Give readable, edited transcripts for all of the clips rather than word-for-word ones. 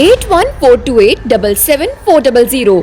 8142877400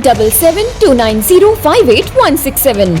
7729058167।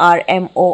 RMO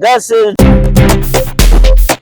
10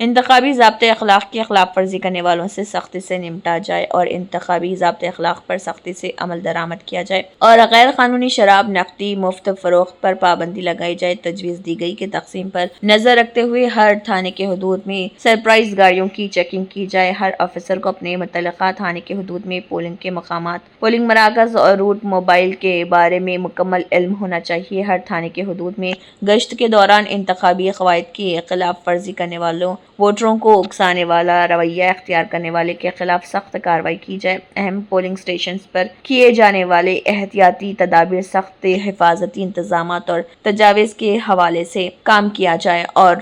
انتخابی ضابطۂ اخلاق کی خلاف ورزی کرنے والوں سے سختی سے نمٹا جائے اور انتخابی ضابطۂ اخلاق پر سختی سے عمل درآمد کیا جائے اور غیر قانونی شراب نقدی مفت فروخت پر پابندی لگائی جائے۔ تجویز دی گئی کہ تقسیم پر نظر رکھتے ہوئے ہر تھانے کے حدود میں سرپرائز گاڑیوں کی چیکنگ کی جائے۔ ہر افسر کو اپنے متعلقہ تھانے کے حدود میں پولنگ کے مقامات، پولنگ مراکز اور روٹ موبائل کے بارے میں مکمل علم ہونا چاہیے۔ ہر تھانے کے حدود میں گشت کے دوران انتخابی قواعد کی خلاف ورزی کرنے والوں، ووٹروں کو اکسانے والا رویہ اختیار کرنے والے کے خلاف سخت کارروائی کی جائے۔ اہم پولنگ اسٹیشنز پر کیے جانے والے احتیاطی تدابیر، سخت حفاظتی انتظامات اور تجاویز کے حوالے سے کام کیا جائے اور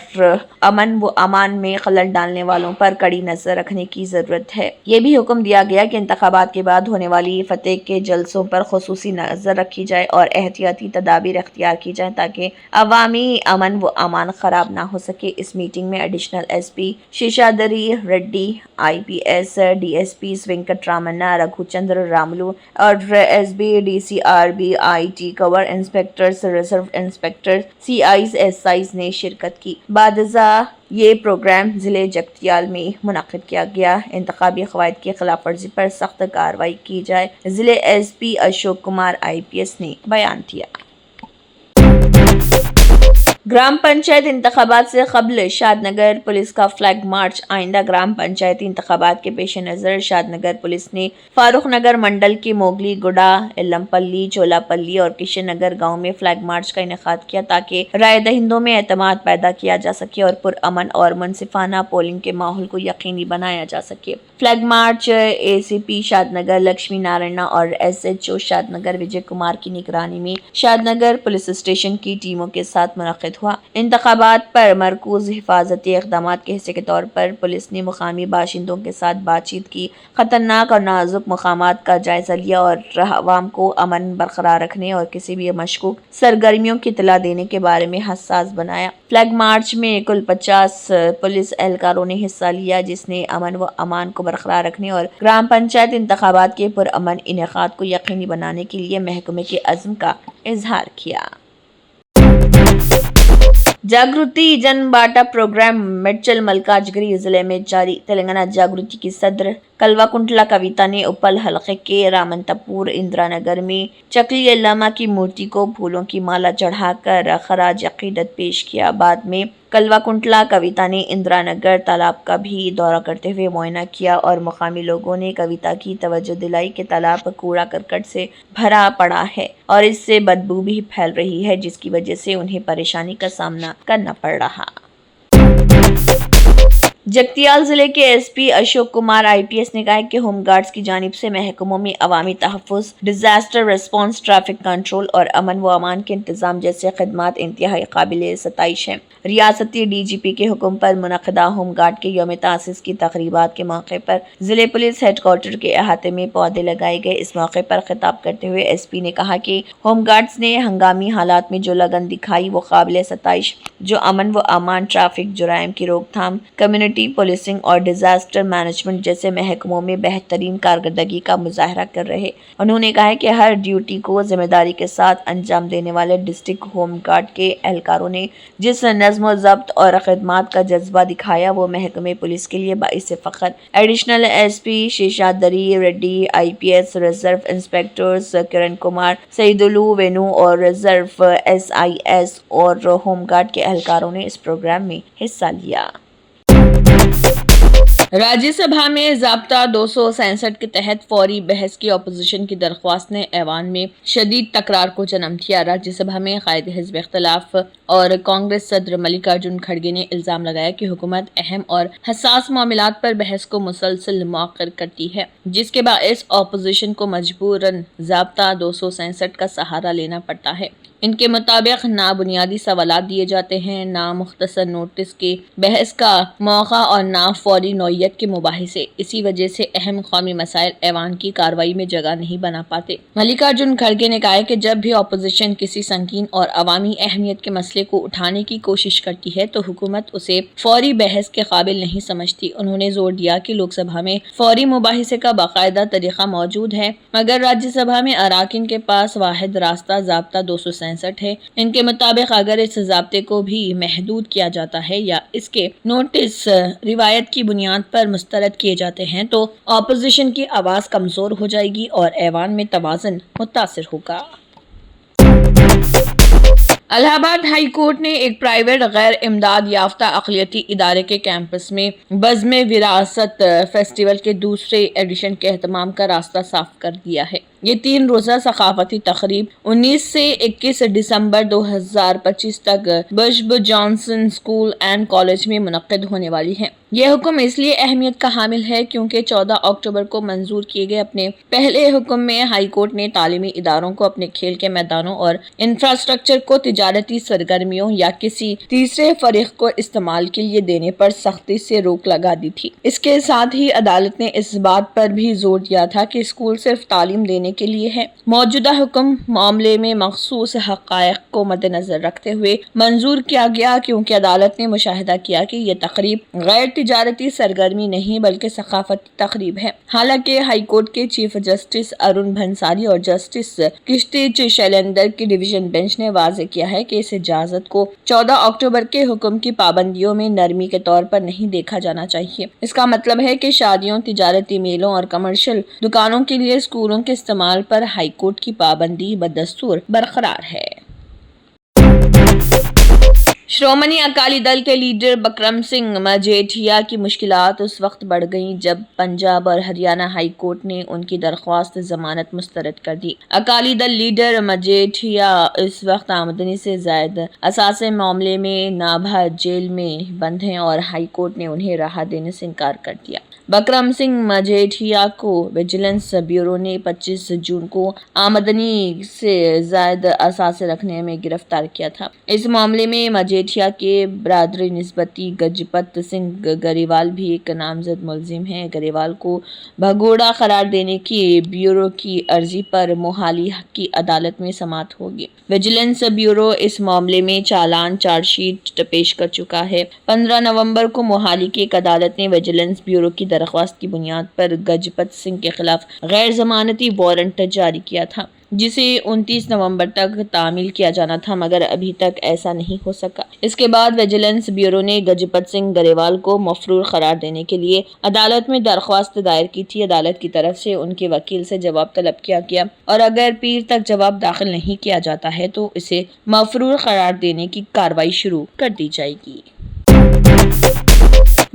امن و امان میں خلل ڈالنے والوں پر کڑی نظر رکھنے کی ضرورت ہے۔ یہ بھی حکم دیا گیا کہ انتخابات کے بعد ہونے والی فتح کے جلسوں پر خصوصی نظر رکھی جائے اور احتیاطی تدابیر اختیار کی جائیں تاکہ عوامی امن و امان خراب نہ ہو سکے۔ اس میٹنگ میں additional S P Sheshadri Reddy, IPS DSPs Venkat Ramana, Raghu Chandra Ramulu اور SB DCRB IT core inspectors, reserve inspector CIs SIs نے شرکت کی۔ بعد ازاں یہ پروگرام ضلع جگتیال میں منعقد کیا گیا۔ انتخابی قواعد کی خلاف ورزی پر سخت کارروائی کی جائے، ضلع SP اشوک کمار IPS نے بیان دیا۔ گرام پنچایت انتخابات سے قبل شاد نگر پولیس کا فلیگ مارچ۔ آئندہ گرام پنچایتی انتخابات کے پیش نظر شاد نگر پولیس نے فاروق نگر منڈل کے موگلی گڈا، علم پلی، چولا پلی اور کشن نگر گاؤں میں فلیگ مارچ کا انعقاد کیا تاکہ رائے دہندوں میں اعتماد پیدا کیا جا سکے اور پرامن اور منصفانہ پولنگ کے ماحول کو یقینی بنایا جا سکے۔ فلیگ مارچ ACP شاد نگر لکشمی نارائنا اور SHO شاد نگر وجے کمار کی نگرانی میں شاد نگر پولیس اسٹیشن کی ٹیموں کے ساتھ منعقد ہوا۔ انتخابات پر مرکوز حفاظتی اقدامات کے حصے کے طور پر پولیس نے مقامی باشندوں کے ساتھ بات چیت کی، خطرناک اور نازک مقامات کا جائزہ لیا اور عوام کو امن برقرار رکھنے اور کسی بھی مشکوک سرگرمیوں کی اطلاع دینے کے بارے میں حساس بنایا۔ فلیگ مارچ میں کل 50 پولیس اہلکاروں نے حصہ لیا، جس نے امن و امان کو برقرار رکھنے اور گرام پنچایت انتخابات کے پرامن انعقاد کو یقینی بنانے کے لیے محکمے کے عزم کا اظہار کیا۔ جاگرتی جن باٹا پروگرام میڈچل ملکاجگری ضلع میں جاری۔ تلنگانہ جاگرتی کی صدر کلوا کنٹلا کویتا نے اپل حلقے کے رامنتپور اندرا نگر میں چکلی علامہ کی مورتی کو پھولوں کی مالا چڑھا کر خراج عقیدت پیش کیا۔ بعد میں کلوا کنٹلا کویتا نے اندرا نگر تالاب کا بھی دورہ کرتے ہوئے معائنہ کیا اور مقامی لوگوں نے کویتا کی توجہ دلائی کہ تالاب کوڑا کرکٹ سے بھرا پڑا ہے اور اس سے بدبو بھی پھیل رہی ہے، جس کی وجہ سے انہیں پریشانی کا سامنا کرنا پڑ رہا۔ جگتیال ضلع کے SP اشوک کمار IPS نے کہا ہے کہ ہوم گارڈز کی جانب سے محکموں میں عوامی تحفظ، ڈیزاسٹر ریسپانس، ٹریفک کنٹرول اور امن و امان کے انتظام جیسے خدمات انتہائی قابل ستائش ہیں۔ ریاستی DGP کے حکم پر منعقدہ ہوم گارڈ کے یوم تاسیس کی تقریبات کے موقع پر ضلع پولیس ہیڈ کوارٹر کے احاطے میں پودے لگائے گئے۔ اس موقع پر خطاب کرتے ہوئے SP نے کہا کہ ہوم گارڈز نے ہنگامی حالات میں جو لگن دکھائی وہ قابل ستائش، جو امن و امان، ٹریفک جرائم کی روک تھام، کمیونٹی پولیسنگ اور ڈیزاسٹر مینجمنٹ جیسے محکموں میں بہترین کارکردگی کا مظاہرہ کر رہے۔ انہوں نے کہا کہ ہر ڈیوٹی کو ذمہ داری کے ساتھ انجام دینے والے ڈسٹرکٹ ہوم گارڈ کے اہلکاروں نے جس نظم و ضبط اور خدمات کا جذبہ دکھایا وہ محکمہ پولیس کے لیے باعث فخر۔ Additional SP Sheshadri Reddy, IPS reserve inspectors Kiran Kumar, Saidulu Venu اور ریزرو SIs اور ہوم گارڈ کے اہلکاروں نے اس پروگرام میں حصہ لیا۔ راجیہ سبھا میں ضابطہ 267 کے تحت فوری بحث کی اپوزیشن کی درخواست نے ایوان میں شدید تکرار کو جنم دیا۔ راجیہ سبھا میں قائد حزب اختلاف اور کانگریس صدر ملکارجن کھڑگے نے الزام لگایا کہ حکومت اہم اور حساس معاملات پر بحث کو مسلسل مؤخر کرتی ہے، جس کے باعث اپوزیشن کو مجبوراً ضابطہ 267 کا سہارا لینا پڑتا ہے۔ ان کے مطابق نہ بنیادی سوالات دیے جاتے ہیں، نہ مختصر نوٹس کے بحث کا موقع اور نہ فوری نوعیت نوعیت کے مباحثے اسی وجہ سے اہم قومی مسائل ایوان کی کارروائی میں جگہ نہیں بنا پاتے۔ ملکاراجن کھڑگے نے کہا کہ جب بھی اپوزیشن کسی سنگین اور عوامی اہمیت کے مسئلے کو اٹھانے کی کوشش کرتی ہے تو حکومت اسے فوری بحث کے قابل نہیں سمجھتی۔ انہوں نے زور دیا کہ لوک سبھا میں فوری مباحثے کا باقاعدہ طریقہ موجود ہے، مگر راجیہ سبھا میں اراکین کے پاس واحد راستہ ضابطہ 266 ہے۔ ان کے مطابق اگر اس ضابطے کو بھی محدود کیا جاتا ہے یا اس کے نوٹس روایت کی بنیاد پر مسترد کیے جاتے ہیں تو اپوزیشن کی آواز کمزور ہو جائے گی اور ایوان میں توازن متاثر ہوگا۔ الہ آباد ہائی کورٹ نے ایک پرائیویٹ غیر امداد یافتہ اقلیتی ادارے کے کیمپس میں بزم وراثت فیسٹیول کے دوسرے ایڈیشن کے اہتمام کا راستہ صاف کر دیا ہے۔ یہ 3 روزہ ثقافتی تقریب 19 سے 21 دسمبر 2025 تک bishop Johnson school and college میں منعقد ہونے والی ہے۔ یہ حکم اس لیے اہمیت کا حامل ہے کیونکہ 14 اکتوبر کو منظور کیے گئے اپنے پہلے حکم میں ہائی کورٹ نے تعلیمی اداروں کو اپنے کھیل کے میدانوں اور انفراسٹرکچر کو تجارتی سرگرمیوں یا کسی تیسرے فریق کو استعمال کے لیے دینے پر سختی سے روک لگا دی تھی۔ اس کے ساتھ ہی عدالت نے اس بات پر بھی زور دیا تھا کہ اسکول صرف تعلیم دینے کے لیے ہے۔ موجودہ حکم معاملے میں مخصوص حقائق کو مد نظر رکھتے ہوئے منظور کیا گیا کیونکہ عدالت نے مشاہدہ کیا کہ یہ تقریب غیر تجارتی سرگرمی نہیں بلکہ ثقافتی تقریب ہے۔ حالانکہ ہائی کورٹ کے چیف جسٹس ارون بھنساری اور جسٹس کشتیج شیلیندر کی ڈویژن بینچ نے واضح کیا ہے کہ اس اجازت کو 14 اکتوبر کے حکم کی پابندیوں میں نرمی کے طور پر نہیں دیکھا جانا چاہیے۔ اس کا مطلب ہے کہ شادیوں، تجارتی میلوں اور کمرشل دکانوں کے لیے اسکولوں کے استعمال پر ہائی کورٹ کی پابندی بدستور برقرار ہے۔ شرومنی اکالی دل کے لیڈر بکرم سنگھ مجیٹھیا کی مشکلات اس وقت بڑھ گئیں جب پنجاب اور ہریانہ ہائی کورٹ نے ان کی درخواست ضمانت مسترد کر دی۔ اکالی دل لیڈر مجیٹھیا اس وقت آمدنی سے زائد اثاثے معاملے میں نابھا جیل میں بند ہیں اور ہائی کورٹ نے انہیں رہا دینے سے انکار کر دیا۔ بکرم سنگھ مجیٹھیا کو ویجیلنس بیورو نے 25 جون کو آمدنی سے زائد اثاثے رکھنے میں گرفتار کیا تھا۔ اس معاملے میں مجیٹھیا کے برادری نسبتی گجپت سنگھ گریوال بھی ایک نامزد ملزم ہیں۔ گریوال کو بھگوڑا قرار دینے کی بیورو کی عرضی پر موہالی کی عدالت میں سماعت ہوگی۔ ویجیلنس بیورو اس معاملے میں چالان چارج شیٹ پیش کر چکا ہے۔ 15 نومبر کو موہالی کی ایک عدالت نے ویجیلنس بیورو کی درخواست کی بنیاد پر گجپت سنگھ کے خلاف غیر ضمانتی وارنٹ جاری کیا تھا جسے 29 نومبر تک تعمیل کیا جانا تھا مگر ابھی تک ایسا نہیں ہو سکا۔ اس کے بعد ویجیلنس بیورو نے گجپت سنگھ گریوال کو مفرور قرار دینے کے لیے عدالت میں درخواست دائر کی تھی۔ عدالت کی طرف سے ان کے وکیل سے جواب طلب کیا گیا اور اگر پیر تک جواب داخل نہیں کیا جاتا ہے تو اسے مفرور قرار دینے کی کارروائی شروع کر دی جائے گی۔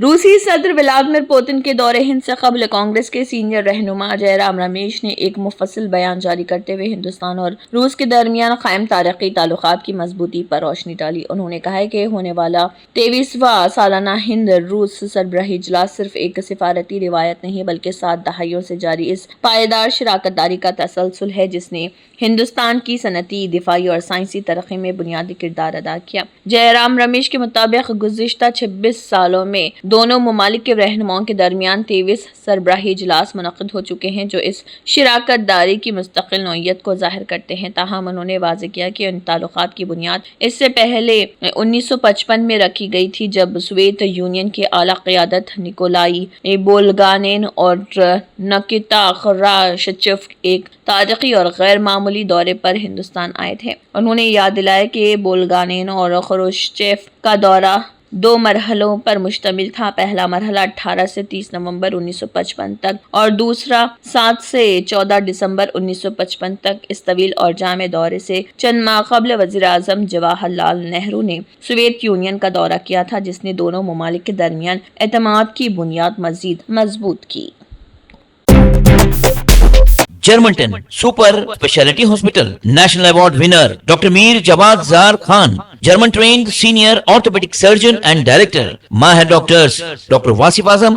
روسی صدر ولادیمیر پوتن کے دورہ ہند سے قبل کانگریس کے سینئر رہنما جے رام رمیش نے ایک مفصل بیان جاری کرتے ہوئے ہندوستان اور روس کے درمیان قائم تاریخی تعلقات کی مضبوطی پر روشنی ڈالی۔ انہوں نے کہا کہ ہونے والا 23واں سالانہ ہند روس سربراہی اجلاس صرف ایک سفارتی روایت نہیں بلکہ 7 دہائیوں سے جاری اس پائیدار شراکت داری کا تسلسل ہے جس نے ہندوستان کی صنعتی، دفاعی اور سائنسی ترقی میں بنیادی کردار ادا کیا۔ جے رام رمیش کے مطابق گزشتہ 26 سالوں میں دونوں ممالک کے رہنماؤں کے درمیان 23 سربراہی اجلاس منعقد ہو چکے ہیں جو اس شراکت داری کی مستقل نوعیت کو ظاہر کرتے ہیں۔ تاہم انہوں نے واضح کیا کہ ان تعلقات کی بنیاد اس سے پہلے 1955 میں رکھی گئی تھی جب سوویت یونین کی اعلیٰ قیادت نکولائی بولگانین اور نکیتا خروشچف ایک تاریخی اور غیر معمولی دورے پر ہندوستان آئے تھے۔ انہوں نے یاد دلایا کہ بولگانین اور خروشچف کا دورہ 2 مرحلوں پر مشتمل تھا۔ پہلا مرحلہ 18 سے 30 نومبر 1955 تک اور دوسرا 7 سے 14 دسمبر 1955 تک۔ اس طویل اور جامع دورے سے چند ماہ قبل وزیر اعظم جواہر لال نہرو نے سوویت یونین کا دورہ کیا تھا جس نے دونوں ممالک کے درمیان اعتماد کی بنیاد مزید مضبوط کی۔ Germanten super speciality hospital national award winner doctor Mir Jawad Zar Khan German trained senior orthopedic surgeon and director. Mahir doctors Dr. Wasif Azam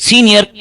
senior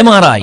MRI,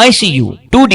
ICU, 2D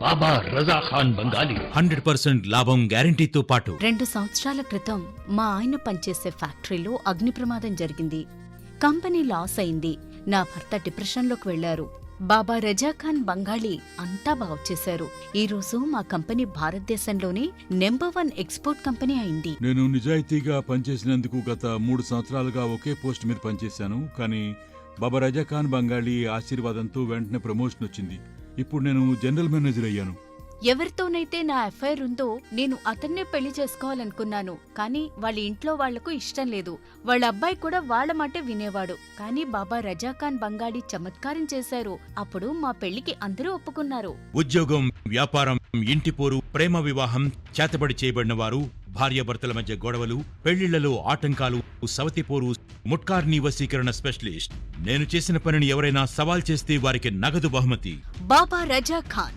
బాబా రజా ఖాన్ బంగాలి 100% లాభం గ్యారంటీతో పాటు 2 సంవత్సరాల క్రితం మా ఆయన పనిచేసే ఫ్యాక్టరీలో అగ్ని ప్రమాదం జరిగింది. కంపెనీ లాస్ అయింది. నా భర్త డిప్రెషన్లోకి వెళ్లారు. బాబా రజా ఖాన్ బంగాళీ అంతా బాగు చేశారు. ఈ రోజు మా కంపెనీ భారతదేశంలోనే నెంబర్ 1 ఎక్స్పోర్ట్ కంపెనీ అయింది. నేను నిజాయితీగా పనిచేసినందుకు గత 3 సంవత్సరాలుగా ఒకే పోస్ట్ మీద పనిచేశాను. కానీ బాబా రజా ఖాన్ బంగాళీ ఆశీర్వాదంతో వెంటనే ప్రమోషన్ వచ్చింది. ఇప్పుడు నేను జనరల్ మేనేజర్ అయ్యాను. ఎవరితోనైతే నా ఎఫ్ఐఆర్ ఉందో నేను అతన్నే పెళ్లి చేసుకోవాలనుకున్నాను. కానీ వాళ్ళ ఇంట్లో వాళ్లకు ఇష్టం లేదు. వాళ్ళ అబ్బాయి కూడా వాళ్ళ మాటే వినేవాడు. కానీ బాబా రజా ఖాన్ బంగాళీ చమత్కారం చేశారు. అప్పుడు మా పెళ్లికి అందరూ ఒప్పుకున్నారు. ఉద్యోగం, వ్యాపారం, ఇంటి పోరు, ప్రేమ వివాహం, చేతబడి చేయబడిన వారు, భార్యాభర్తల మధ్య గొడవలు, పెళ్లిళ్లలో ఆటంకాలు, సవతిపోరు, ముట్కార్నీ వశీకరణ స్పెషలిస్ట్. నేను చేసిన పనిని ఎవరైనా సవాల్ చేస్తే వారికి నగదు బహుమతి. బాబా రజా ఖాన్,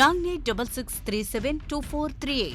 9866372438।